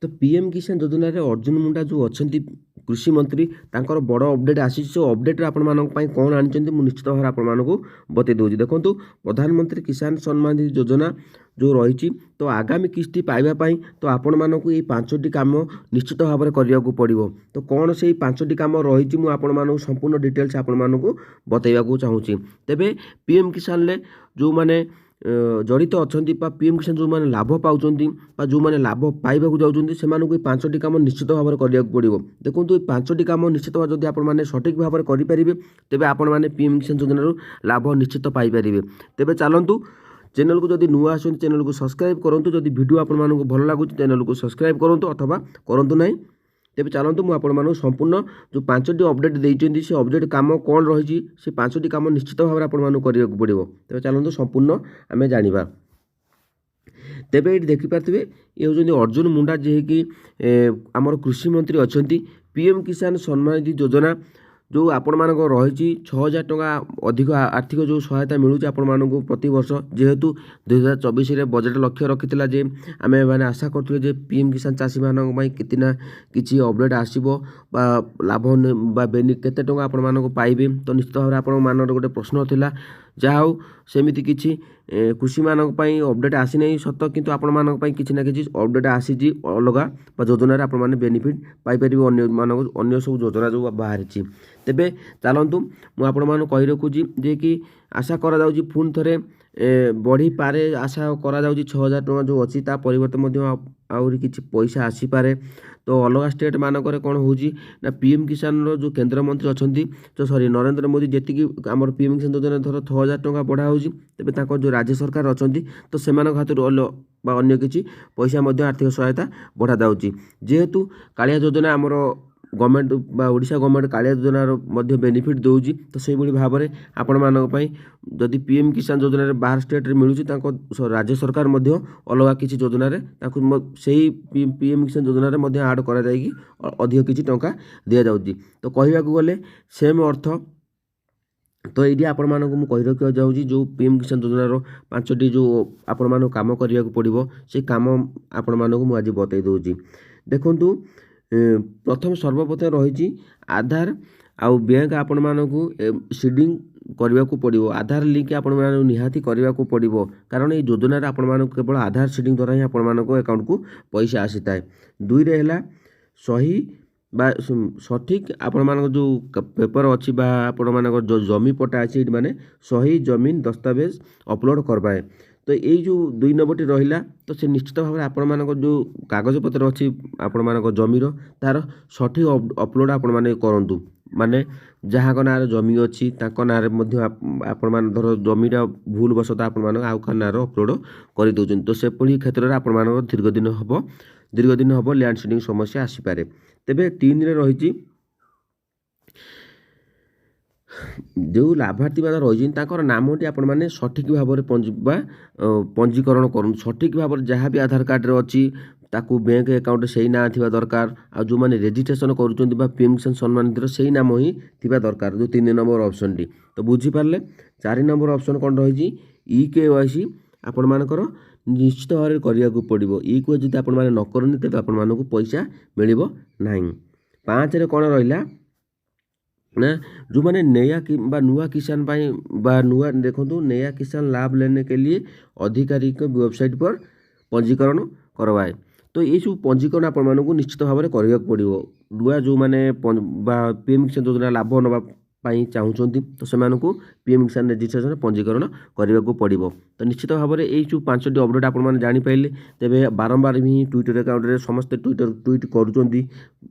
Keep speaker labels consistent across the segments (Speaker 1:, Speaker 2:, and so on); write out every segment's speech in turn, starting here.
Speaker 1: तो पीएम किसान योजना रे अर्जुन मुंडा जो अछंती कृषि मंत्री तांकर बड़ अपडेट आसी सो अपडेट आपण मानक पई कोन आनिचंती मु निश्चित भाव आपण मानकू बते दोजी। देखंतु प्रधानमंत्री किसान सम्मान निधि योजना जो रही तो आगामी किस्ती पाइबा पई तो आपण मानकू ए पांचटी काम निश्चित भाव करिया को पड़िबो। तो कोन से पांचटी काम रही मु आपण मानकू संपूर्ण डिटेल्स आपण मानकू बतैबा को चाहूची। तेबे पीएम किसान ले जो माने जड़ित अच्छा पीएम किसान जो मैंने लाभ पाँच जो मैंने लाभ पाइबा जाऊँच से पांचटी कम निश्चित भाव में करने पड़ो। देखो ये पांचटी कम निश्चित भाव जब आपने सठिक भाव में करेंगे तेज आपण मैंने पीएम किसान योजना लाभ निश्चित पाइपर। तेज चलतु चैनल को जब नुआ आस चैनल को सब्सक्राइब करूँ, जब वीडियो आपको भल लगुच चैनल को सब्सक्राइब करूँ अथवा करूँ ना। तेज चलतु मुझे संपूर्ण जो पांचटी अपडेट देते से अपडेट कम कौन रही से पांचटी कम निश्चित भाव में आपको करने पड़ो। तेज चलतु संपूर्ण आम जाना। तेबे ये देखिपारे ये हूँ अर्जुन मुंडा जी कि आमर कृषि मंत्री अच्छा पीएम किसान सम्मान निधि योजना जो आपण मानक रही 6000 टका अधिक आर्थिक जो सहायता मिलूँ आपण मानक प्रति वर्ष जेहेतु 2024 बजेट लक्ष्य रखी जे आम मैंने आशा करें पीएम किसान चाषी मानी कितना किसी अपडेट आसो लाभ केते टका आपण मानक पाइबे। तो निश्चित भाव आपण मान गोटे प्रश्न थिला जहा हो सेमिति किछि कृषि मानक पई अपडेट आसी नहीं सत किंतु आपण मानक पई किछि ना किछि अपडेट आसी अलगा योजना आपण माने बेनिफिट पाई परिबे अन्य सब योजना जो बाहर छि। तेबे चलतु मु आपण मानक कहि रखुजी जे कि आशा करा जाउजी पुन थरे बढ़ी पारे आशा करा जाउजी 6000 टका जो अछि ता परिवर्तन मध्य आउरी किछि पैसा आसी पारे। तो अलग स्टेट मानक कौन हो ना पीएम किसान जो केंद्र मंत्री अच्छा तो सॉरी नरेंद्र मोदी जी आम पीएम किसान योजना धर 6000 टका बढ़ा हो तेज जो राज्य सरकार अच्छा तो से हाथ अन्य किसी पैसा आर्थिक सहायता बढ़ा जाऊँगी। जेहेतु कालिया योजना आमर गवर्नमेंट ओडिशा गवर्नमेंट कालिया योजनार बेनिफिट दूसरी तो से भाव में आपण मानक जदि पीएम किसान योजना बाहर स्टेट रे मिलूँ राज्य सरकार अलग किसी योजना से पीएम किसान योजना आड कर अधिक किसी टंका दि जाऊँगी। तो कहवाक गले सेम अर्थ तो ये आपण मानक मुझे कही रखा जाऊँगी जो पीएम किसान योजनार पांचटी जो आपण मानक काम करने को पड़ो से कम आपण मानक मुझे आज बतई दूसरी। देखु प्रथम सर्वप्रथम रही आधार आउ बैंक आपण मानक सीडिंग करने को पड़ो। आधार लिंक आपण मानक निहाती करने को पड़ो कारण ये योजना आपण मानक केवल आधार सीडिंग द्वारा ही आपण मानक अकाउंट को पैसा आसी थाए। दुई रे है सही बा सठिक आपण मानक जो पेपर अच्छी बा आपण मानक जो जमी पट्टा अच्छी माने सही जमीन दस्तावेज अपलोड करवाए। तो ये जो 2 नंबरटी रहा तो से निश्चित भाव में आपण मानक जो कागज पत्र अच्छी आपण मानक जमीर तार सठिक अपलोड आपण माने करंतु माने जहाँ ना जमी अच्छी ना आपण मान धर जमीटा भूल बसत आपण मान आउ ना अपलोड कर दौरान तो से क्षेत्र में आपण मान दीर्घ दिन हम लैंड सीडिंग समस्या आसीपे। तेबे 3 रे रही जो लाभार्थी मान रही नामटी आपण मैंने सठिक भाव में पंजीकरण कर सठिक भाव में जहाँ भी आधार कार्ड रे अच्छी ताकू बैंक अकाउंट से ही ना थिबा दरकार आ जो मैंने रेजिस्ट्रेशन करुँच पीएम किसान सम्मान निधि से ही नाम ही थिबा दरकार जो 3 नंबर ऑप्शन टी। तो बुझीपारे 4 नंबर ऑप्शन कौन रही EKYC आपण मानकर निश्चित भाव में करने को पड़ो। EKYC जब आपण मैंने न करनी तेज आपण मानक पैसा मिल ना। 5 रे कौन रहा ना जो मैंने नया नुआ किसान नुआ देखो नया किसान लाभ लेने के लिए अधिकारी के वेबसाइट पर पंजीकरण करवाए। तो ये सब पंजीकरण आपण मानक निश्चित भाव में करने को पड़ो। नुआ जो मैंने पीएम किसान योजना लाभ नवा चाहूँगी तो से पीएम किसान रजिस्ट्रेशन पंजीकरण करने को पड़ो। तो निश्चित भाव में यही जो 5टी अपडेट आपने जानीपारे तेज बारंबार ही ट्विटर अकाउंट रे समस्ते ट्वीट करुँच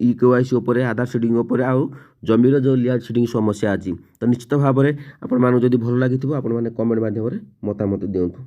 Speaker 1: EKYC उपर आधार सीडिंग उपर आउ जमीर जो लैंड सीडिंग समस्या अच्छी। तो निश्चित भाव में आपण मानक जदि भल लगी आपण मैंने कमेंट माध्यम मतामत दिंतु।